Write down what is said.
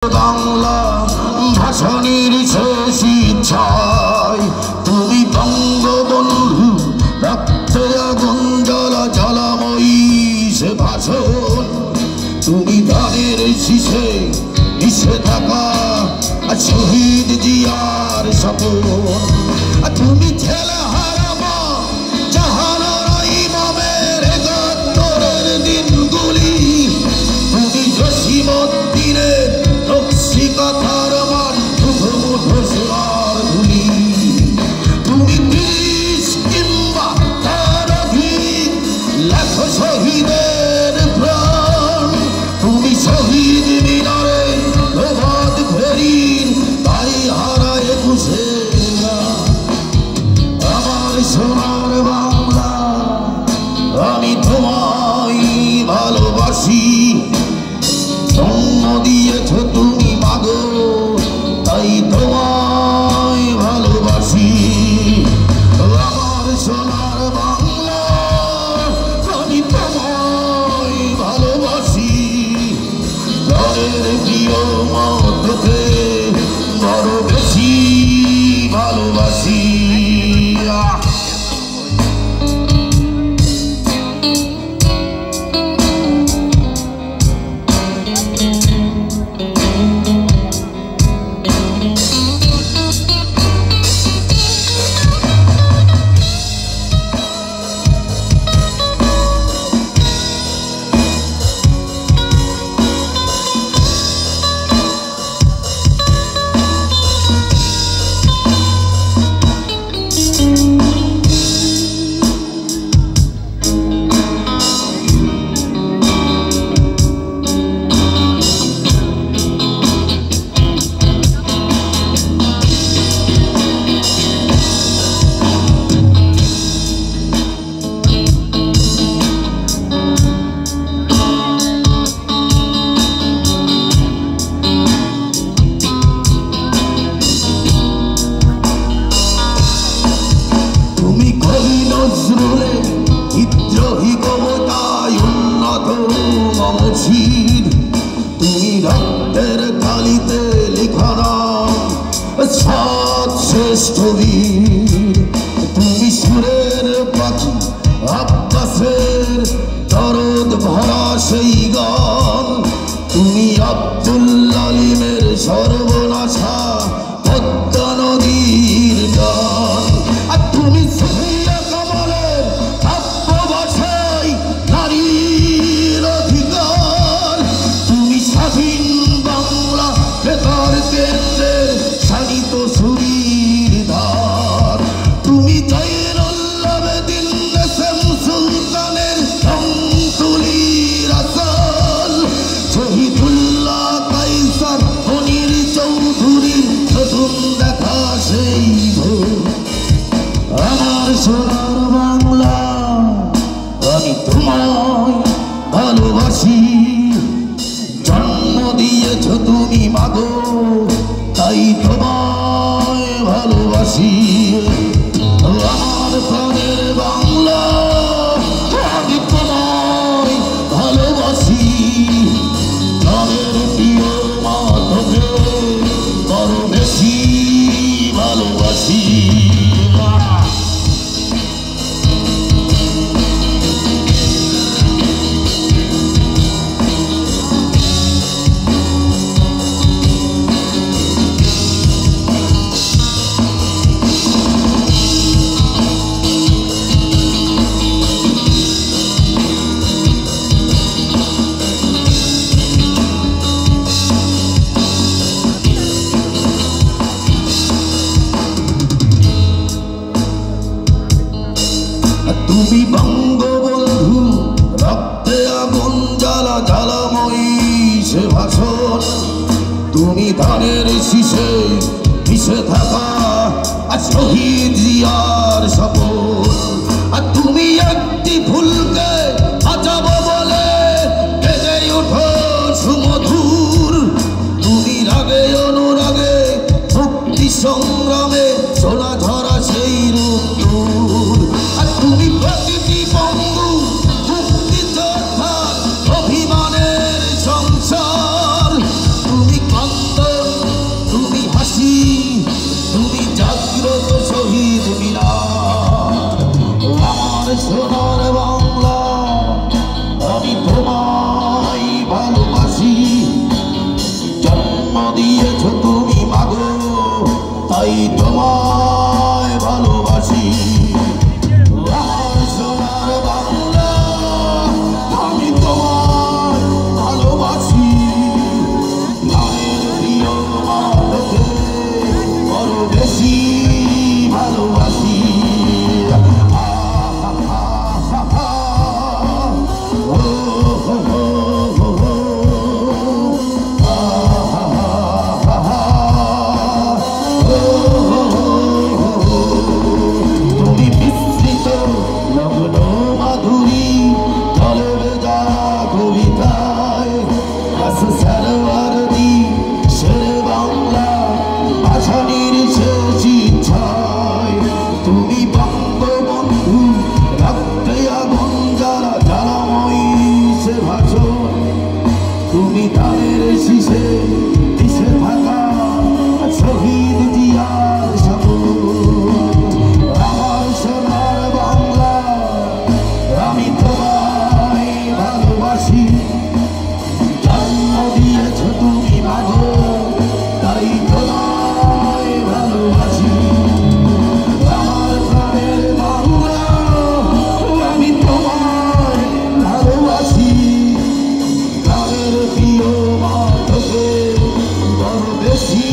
বাংলা ভাষণের শেষ ইচ্ছায় তুমি বঙ্গবন্ধু রক্তে আগুন জ্বালা জ্বালাময়ী সে ভাষণ তুমি ধানের শীষে মিশে থাকা শহীদ জিয়ার স্বপন তুমি ছেলে হারাবা জাহানোর ইমামের একাত্তরের দিনগুলি তুমি জসীমউদ্দিনের কথার মান মুঠো মুঠো সোনার ধুলি তুমি ৩০ কিংবা তার অধিক লাখ শহীদের প্রাণ তুমি শহীদ মিনারে প্রভাত ফেরির তাই হারায় ২১শে আমার সোনার বাংলা আমি তোমায় ভালোবাসি জন্ম দিয়েছ তুমি মাগো তাই তোমায় ভালোবাসি আমার সোনার বাংলা আমি তোমায় ভালোবাসি ঘরের প্রিয় মা তোকে বড় বেশি ভালোবাসি বিদ্রোহী কবতায় উন্নত মমশির তুমি রক্তের কালিতে লেখা নাম সৎ শ্রেষ্ঠ বীর তুমি সুরের পাখি আব্বাসের দরদ ভরা সেই গান তুমি আব্দুল আলিমের সর্বনাশা পদ্মা নদীর গান আর তুমি সোনার বাংলা আমি তোমায় ভালোবাসি জন্ম দিয়েছ তুমি মাগো তাই তোমায় ভালোবাসি আমার প্রাণের বাংলা আমি তোমায় ভালোবাসি প্রাণের প্রিয় মা তোকে বড় বেশি ভালোবাসি তুমি বঙ্গবন্ধু রক্তে আগুন জ্বালা জ্বালাময়ী সে ভাষণ তুমি ধানের শীষে মিশে থাকা শহীদ জিয়ার স্বপন আর তুমি একটি ফুলকে বাঁচাবো বলে বেজে ওঠো সুমধুর তুমি রাগে অনুরাগে মুক্তি সংগ্রামে সোনা ধরা সেই রূপ আর তুমি প্রতিটি বঙ্গু মুক্তিযোদ্ধার অভিমানের সংসার তুমি তাই তোমায় ভালোবাসি। আমার সোনার বাংলা, আমি তোমায় ভালোবাসি। মায়ের প্রিয় মা তোকে বড় বেশি ভালোবাসি। তুমি বঙ্গবন্ধু রক্তে আগুন জ্বালা জ্বালাময়ী সে ভাষণ। তুমি তাদের শীষে দিশে থাকা শহীদ জিয়ার সাবুন। আমার সোনার বাংলা, আমি তোমায় ভালোবাসি। জন্ম দিয়েছ তুমি মাগো, তাই তোমায় ভালোবাসি। আমার প্রাণের বাংলা, আমি তোমায় ভালোবাসি। প্রাণের প্রিয় মা তোকে বড় বেশি